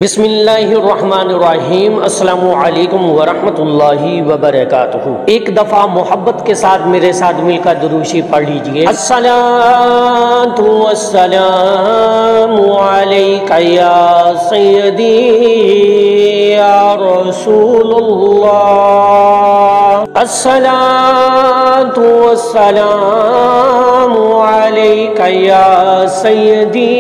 بسم اللہ الرحمن الرحیم۔ السلام علیکم ورحمۃ اللہ وبرکاتہ۔ ایک دفعہ محبت کے ساتھ میرے ساتھ مل کر درود شریف پڑھ لیجئے۔ الصلاۃ والسلام علیک یا سیدی یا رسول اللہ، الصلاۃ والسلام علیک یا سیدی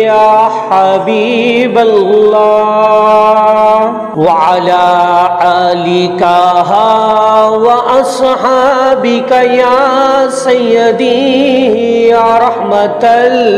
یا حبیب اللہ وعلی آلک واصحابک یا سیدی یا رحمت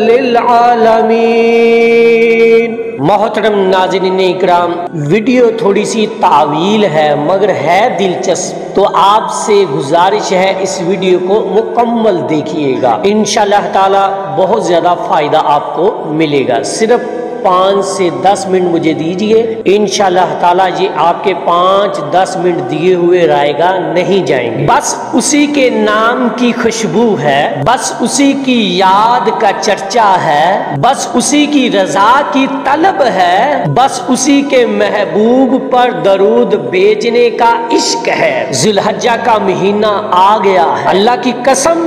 للعالمین۔ محترم ناظرین اکرام، ویڈیو تھوڑی سی طویل ہے مگر ہے دلچسپ، تو آپ سے گزارش ہے اس ویڈیو کو مکمل دیکھیے گا، انشاءاللہ تعالی بہت زیادہ فائدہ آپ کو ملے گا۔ صرف 5 سے 10 منٹ مجھے دیجئے، انشاءاللہ تعالی یہ آپ کے 5-10 منٹ دیے ہوئے رائے گا نہیں جائیں گے۔ بس اسی کے نام کی خوشبو ہے، بس اسی کی یاد کا چرچا ہے، بس اسی کی رضا کی طلب ہے، بس اسی کے محبوب پر درود بھیجنے کا عشق ہے۔ ذی الحجہ کا مہینہ آ گیا ہے، اللہ کی قسم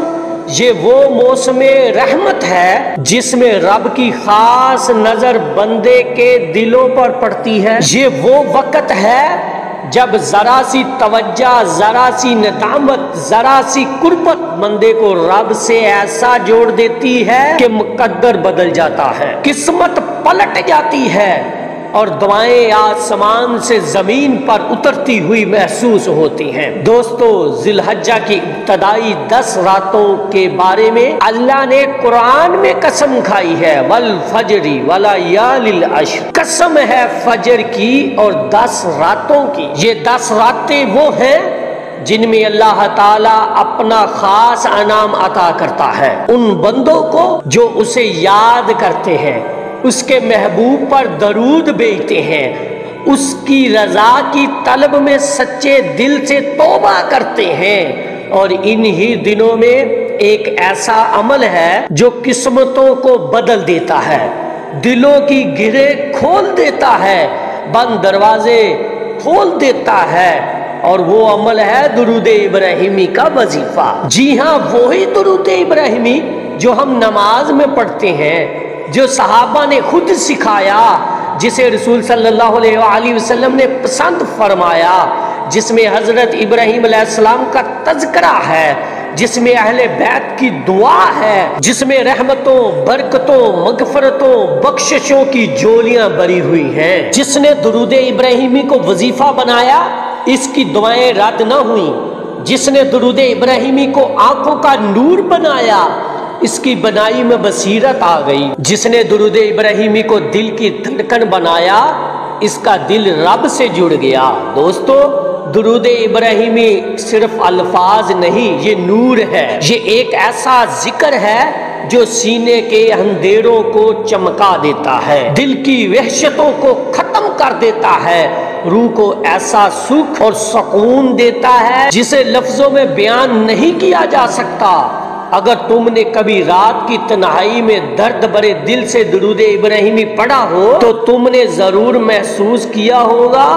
یہ وہ موسم رحمت ہے جس میں رب کی خاص نظر بندے کے دلوں پر پڑتی ہے۔ یہ وہ وقت ہے جب ذرا سی توجہ، ذرا سی ندامت، ذرا سی قربت بندے کو رب سے ایسا جوڑ دیتی ہے کہ مقدر بدل جاتا ہے، قسمت پلٹ جاتی ہے اور دعائیں آسمان سے زمین پر اترتی ہوئی محسوس ہوتی ہیں۔ دوستو، ذی الحجہ کی ابتدائی 10 راتوں کے بارے میں اللہ نے قرآن میں قسم کھائی ہے، والفجر ولیال العشر، قسم ہے فجر کی اور 10 راتوں کی۔ یہ 10 راتیں وہ ہیں جن میں اللہ تعالیٰ اپنا خاص انعام عطا کرتا ہے ان بندوں کو جو اسے یاد کرتے ہیں، اس کے محبوب پر درود بھیجتے ہیں، اس کی رضا کی طلب میں سچے دل سے توبہ کرتے ہیں۔ اور انہی دنوں میں ایک ایسا عمل ہے جو قسمتوں کو بدل دیتا ہے، دلوں کی گرہ کھول دیتا ہے، بند دروازے کھول دیتا ہے، اور وہ عمل ہے درود ابراہیمی کا وظیفہ۔ جی ہاں، وہی درود ابراہیمی جو ہم نماز میں پڑھتے ہیں، جو صحابہ نے خود سکھایا، جسے رسول صلی اللہ علیہ وآلہ وسلم نے پسند فرمایا، جس میں حضرت ابراہیم علیہ السلام کا تذکرہ ہے، جس میں اہل بیت کی دعا ہے، جس میں رحمتوں، برکتوں، مغفرتوں، بخششوں کی جولیاں بری ہوئی ہیں۔ جس نے درود ابراہیمی کو وظیفہ بنایا، اس کی دعائیں رد نہ ہوئیں۔ جس نے درود ابراہیمی کو آنکھوں کا نور بنایا، اس کی بنائی میں بصیرت آ گئی۔ جس نے درود ابراہیمی کو دل کی دھڑکن بنایا، اس کا دل رب سے جڑ گیا۔ دوستو، درود ابراہیمی صرف الفاظ نہیں، یہ نور ہے، یہ ایک ایسا ذکر ہے جو سینے کے اندھیروں کو چمکا دیتا ہے، دل کی وحشتوں کو ختم کر دیتا ہے، روح کو ایسا سکھ اور سکون دیتا ہے جسے لفظوں میں بیان نہیں کیا جا سکتا۔ اگر تم نے کبھی رات کی تنہائی میں درد بھرے دل سے درود ابراہیمی پڑھا ہو تو تم نے ضرور محسوس کیا ہوگا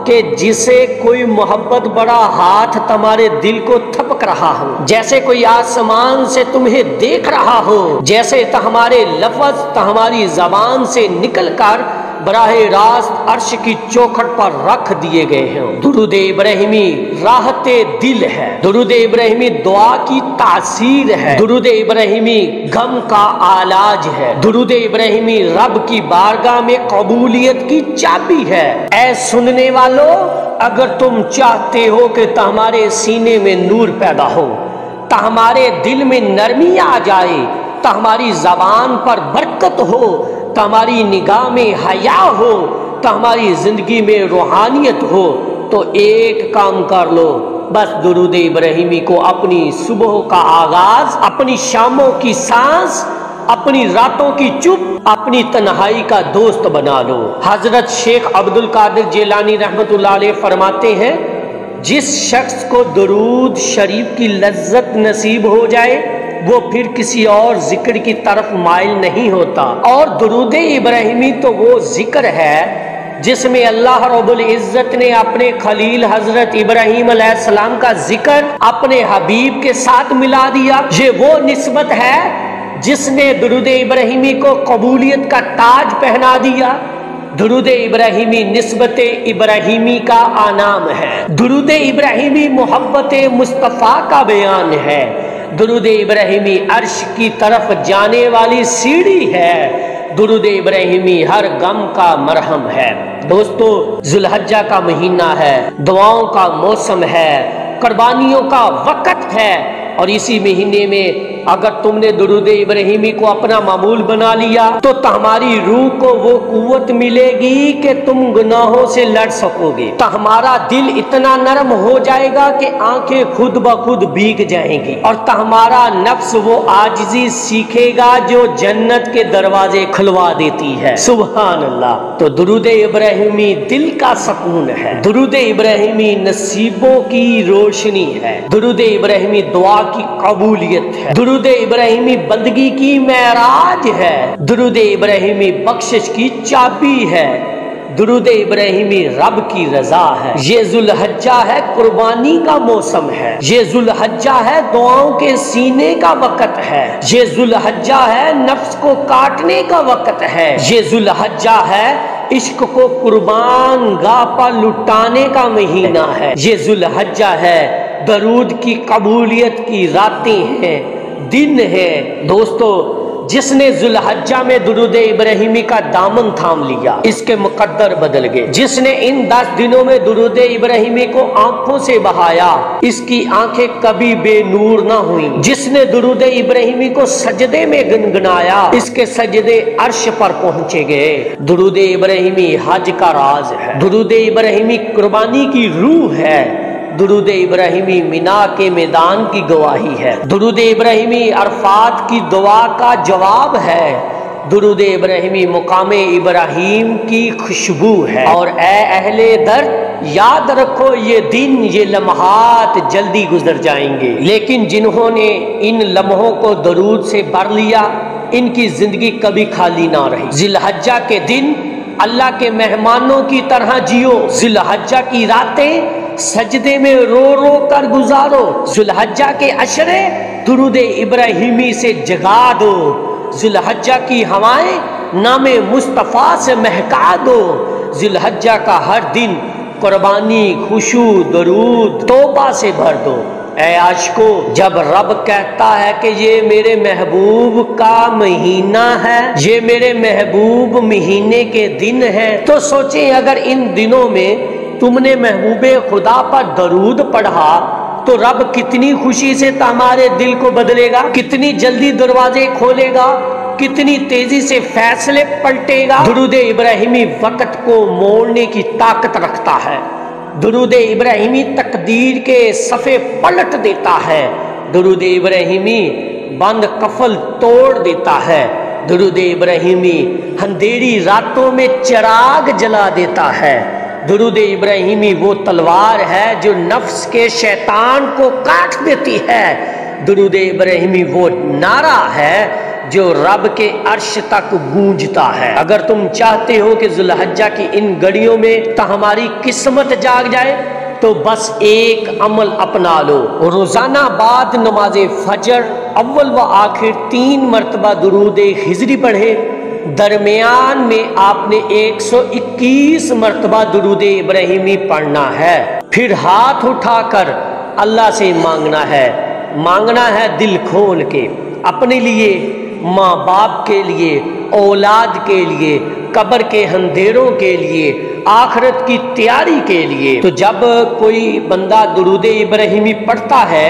کہ جسے کوئی محبت بڑا ہاتھ تمہارے دل کو تھپک رہا ہو، جیسے کوئی آسمان سے تمہیں دیکھ رہا ہو، جیسے تمہارے لفظ تمہاری زبان سے نکل کر براہ راست عرش کی چوکھٹ پر رکھ دیے گئے ہیں۔ درود ابراہیمی راحت دل ہے، درود ابراہیمی دعا کی تاثیر ہے، درود ابراہیمی غم کا علاج ہے، درود ابراہیمی رب کی بارگاہ میں قبولیت کی چابی ہے۔ اے سننے والو، اگر تم چاہتے ہو کہ تمہارے سینے میں نور پیدا ہو، تمہارے دل میں نرمی آ جائے، تمہاری زبان پر برکت ہو، تمہاری نگاہ میں حیا ہو، تمہاری زندگی میں روحانیت ہو، تو ایک کام کر لو، بس درود ابراہیمی کو اپنی صبح کا آغاز، اپنی شاموں کی سانس، اپنی راتوں کی چپ، اپنی تنہائی کا دوست بنا لو۔ حضرت شیخ عبدالقادر جیلانی رحمۃ اللہ علیہ فرماتے ہیں، جس شخص کو درود شریف کی لذت نصیب ہو جائے وہ پھر کسی اور ذکر کی طرف مائل نہیں ہوتا۔ اور درود ابراہیمی تو وہ ذکر ہے جس میں اللہ رب العزت نے اپنے خلیل حضرت ابراہیم علیہ السلام کا ذکر اپنے حبیب کے ساتھ ملا دیا۔ یہ وہ نسبت ہے جس نے درود ابراہیمی کو قبولیت کا تاج پہنا دیا۔ درود ابراہیمی نسبت ابراہیمی کا نام ہے۔ درود ابراہیمی محبت مصطفیٰ کا بیان ہے۔ درود ابراہیمی عرش کی طرف جانے والی سیڑھی ہے۔ درود ابراہیمی ہر غم کا مرہم ہے۔ دوستو، ذو الحجہ کا مہینہ ہے، دعاؤں کا موسم ہے، قربانیوں کا وقت ہے، اور اسی مہینے میں اگر تم نے درود ابراہیمی کو اپنا معمول بنا لیا تو تمہاری روح کو وہ قوت ملے گی کہ تم گناہوں سے لڑ سکو گے۔ تمہارا دل اتنا نرم ہو جائے گا کہ آنکھیں خود بخود بھیگ جائیں گی، اور تمہارا نفس وہ عاجزی سیکھے گا جو جنت کے دروازے کھلوا دیتی ہے۔ سبحان اللہ۔ تو درود ابراہیمی دل کا سکون ہے، درود ابراہیمی نصیبوں کی روشنی ہے، درود ابراہیمی دعا کی قبولیت ہے، درود ابراہیمی بندگی کی معراج ہے، درود ابراہیمی بخشش کی چابی ہے، درود ابراہیمی رب کی رضا ہے۔ یہ ذو الحجہ ہے، قربانی کا موسم ہے، یہ ذو الحجہ ہے، دعاؤں کے سینے کا وقت ہے، یہ ذو الحجہ ہے، نفس کو کاٹنے کا وقت ہے، یہ ذو الحجہ ہے، عشق کو قربان گاہ پر لٹانے کا مہینہ ہے، یہ ذو الحجہ ہے، درود کی قبولیت کی راتیں ہیں، دن ہے۔ دوستو، جس نے ذو الحجہ میں درود ابراہیمی کا دامن تھام لیا، اس کے مقدر بدل گئے۔ جس نے ان 10 دنوں میں درود ابراہیمی کو آنکھوں سے بہایا، اس کی آنکھیں کبھی بے نور نہ ہوئیں۔ جس نے درود ابراہیمی کو سجدے میں گنگنایا، اس کے سجدے عرش پر پہنچے گئے۔ درود ابراہیمی حج کا راز ہے، درود ابراہیمی قربانی کی روح ہے، درود ابراہیمی مینا کے میدان کی گواہی ہے، درود ابراہیمی عرفات کی دعا کا جواب ہے، درود ابراہیمی مقام ابراہیم کی خوشبو ہے۔ اور اے اہل درد، یاد رکھو یہ دن، یہ لمحات جلدی گزر جائیں گے، لیکن جنہوں نے ان لمحوں کو درود سے بھر لیا، ان کی زندگی کبھی خالی نہ رہی۔ ذی الحجہ کے دن اللہ کے مہمانوں کی طرح جیو، ذی الحجہ کی راتیں سجدے میں رو رو کر گزارو، ذو الحجہ کے عشرے درود ابراہیمی سے جگا دو، ذو الحجہ کی ہوائیں نام مصطفیٰ سے مہکا دو، ذو الحجہ کا ہر دن قربانی، خشوع، درود، توبہ سے بھر دو۔ اے عاشقو، جب رب کہتا ہے کہ یہ میرے محبوب کا مہینہ ہے، یہ میرے محبوب مہینے کے دن ہیں، تو سوچیں اگر ان دنوں میں تم نے محبوب خدا پر درود پڑھا تو رب کتنی خوشی سے تمہارے دل کو بدلے گا، کتنی جلدی دروازے کھولے گا، کتنی تیزی سے فیصلے پلٹے گا۔ درود ابراہیمی وقت کو موڑنے کی طاقت رکھتا ہے، درود ابراہیمی تقدیر کے صفحے پلٹ دیتا ہے، درود ابراہیمی بند قفل توڑ دیتا ہے، درود ابراہیمی اندھیری راتوں میں چراغ جلا دیتا ہے، درود ابراہیمی وہ تلوار ہے جو نفس کے شیطان کو کاٹ دیتی ہے، درود ابراہیمی وہ نعرہ ہے جو رب کے عرش تک گونجتا ہے۔ اگر تم چاہتے ہو کہ ذو الحجہ کی ان گھڑیوں میں ہماری قسمت جاگ جائے تو بس ایک عمل اپنا لو، روزانہ بعد نماز فجر اول و آخر 3 مرتبہ درود خضری پڑھے، درمیان میں آپ نے 121 مرتبہ درود ابراہیمی پڑھنا ہے، پھر ہاتھ اٹھا کر اللہ سے مانگنا ہے دل کھول کے، اپنے لیے، ماں باپ کے لیے، اولاد کے لیے، قبر کے اندھیروں کے لیے، آخرت کی تیاری کے لیے۔ تو جب کوئی بندہ درود ابراہیمی پڑھتا ہے،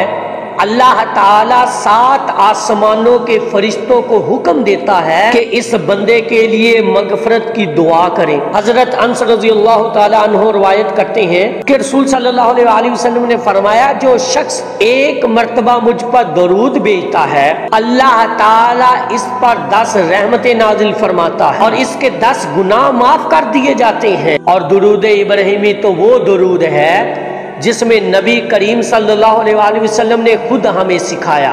اللہ تعالیٰ 7 آسمانوں کے فرشتوں کو حکم دیتا ہے کہ اس بندے کے لیے مغفرت کی دعا کریں۔ حضرت انس رضی اللہ تعالیٰ عنہ روایت کرتے ہیں کہ رسول صلی اللہ علیہ وسلم نے فرمایا، جو شخص 1 مرتبہ مجھ پر درود بھیجتا ہے، اللہ تعالیٰ اس پر 10 رحمتیں نازل فرماتا ہے اور اس کے 10 گناہ معاف کر دیے جاتے ہیں۔ اور درود ابراہیمی تو وہ درود ہے جس میں نبی کریم صلی اللہ علیہ وسلم نے خود ہمیں سکھایا